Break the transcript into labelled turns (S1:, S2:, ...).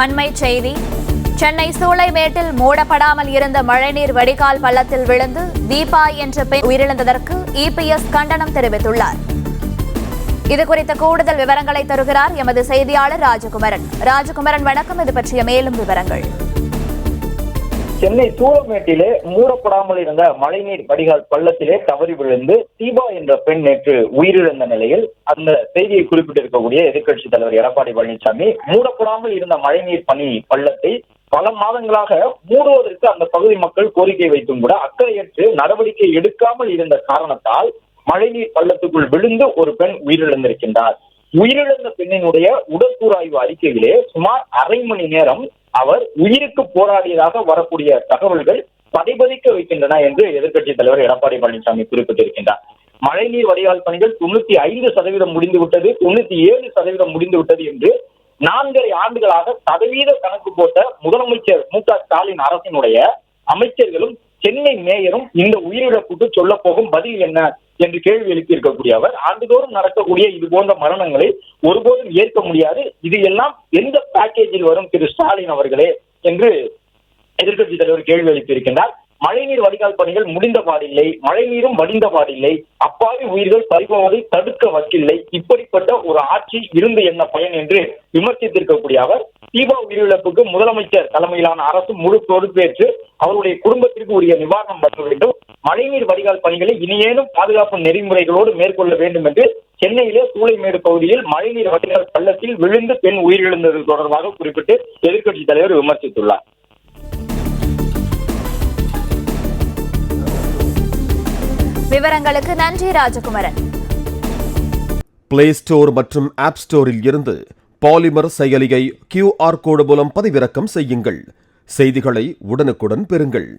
S1: அண்மை செய்தி. சென்னை சூளைமேட்டில் மூடப்படாமல் இருந்த மழைநீர் வடிகால் பள்ளத்தில் விழுந்து தீபா என்ற பெண் உயிரிழந்ததற்கு இபிஎஸ் கண்டனம் தெரிவித்துள்ளார். இதுகுறித்த கூடுதல் விவரங்களை தருகிறார் எமது செய்தியாளர் ராஜகுமரன். ராஜகுமரன், வணக்கம். இது பற்றிய மேலும் விவரங்கள்.
S2: சென்னை சூளைமேட்டிலே மூடப்படாமல் இருந்த மழைநீர் வடிகால் பள்ளத்திலே தவறி விழுந்து தீபா என்ற பெண் நேற்று உயிரிழந்த நிலையில் அந்த செய்தியை குறிப்பிட்டிருக்கக்கூடிய எதிர்க்கட்சித் தலைவர் எடப்பாடி பழனிசாமி மூடப்படாமல் இருந்த மழைநீர் பள்ளத்தை பல மாதங்களாக மூடுவதற்கு அந்த பகுதி மக்கள் கோரிக்கை வைத்தும் கூட அக்கறையற்று நடவடிக்கை எடுக்காமல் இருந்த காரணத்தால் மழைநீர் பள்ளத்துக்குள் விழுந்து ஒரு பெண் உயிரிழந்திருக்கின்றார். உயிரிழந்த பெண்ணினுடைய உடற்கூறாய்வு அறிக்கையிலே சுமார் அரை மணி நேரம் அவர் உயிருக்கு போராடியதாக வரக்கூடிய தகவல்கள் பதைபதிக்க வைக்கின்றன என்று எதிர்க்கட்சித் தலைவர் எடப்பாடி பழனிசாமி குறிப்பிட்டிருக்கின்றார். மழைநீர் வடிகால் பணிகள் 95% முடிந்துவிட்டது, 97% முடிந்துவிட்டது என்று 4.5 ஆண்டுகளாக சதவீத கணக்கு போட்ட முதலமைச்சர் மு.க.ஸ்டாலின் அரசினுடைய அமைச்சர்களும் சென்னை மேயரும் இந்த உயிரிழப்புக்கு சொல்ல போகும் பதில் என்ன என்று கேள்வி எழுப்பி இருக்கக்கூடிய அவர் ஆண்டுதோறும் நடக்கக்கூடிய இது போன்ற மரணங்களை ஒருபோதும் ஏற்க முடியாது, இது எல்லாம் எந்த பேக்கேஜில் வரும் திரு ஸ்டாலின் அவர்களே என்று எதிர்க்கட்சி தலைவர் கேள்வி எழுப்பியிருக்கின்றார். மழைநீர் வடிகால் பணிகள் முடிந்த பாடில்லை, மழைநீரும் வடிந்த பாடில்லை, அப்பாவி உயிர்கள் பறிபோவதை தடுக்க வக்கில்லை, இப்படிப்பட்ட ஒரு ஆட்சி இருந்து என்ன பயன் என்று விமர்சித்திருக்கக்கூடிய அவர் தீபா உயிரிழப்புக்கு முதலமைச்சர் தலைமையிலான அரசு முழு பொறுப்பேற்று அவருடைய குடும்பத்திற்கு உரிய நிவாரணம் வழங்க வேண்டும், மழைநீர் வடிகால் பணிகளை இனியேனும் பாதுகாப்பு நெறிமுறைகளோடு மேற்கொள்ள வேண்டும் என்று சென்னையிலே சூளைமேடு பகுதியில் மழைநீர் வடிகால் பள்ளத்தில் விழுந்து பெண் உயிரிழந்தது தொடர்பாக குறிப்பிட்டு எதிர்க்கட்சித் தலைவர் விமர்சித்துள்ளார்.
S1: விவரங்களுக்கு நன்றி ராஜகுமரன்.
S3: பிளே ஸ்டோர் மற்றும் ஆப் ஸ்டோரில் இருந்து பாலிமர் செயலியை QR கோடு மூலம் பதிவிறக்கம் செய்யுங்கள். செய்திகளை உடனுக்குடன் பெறுங்கள்.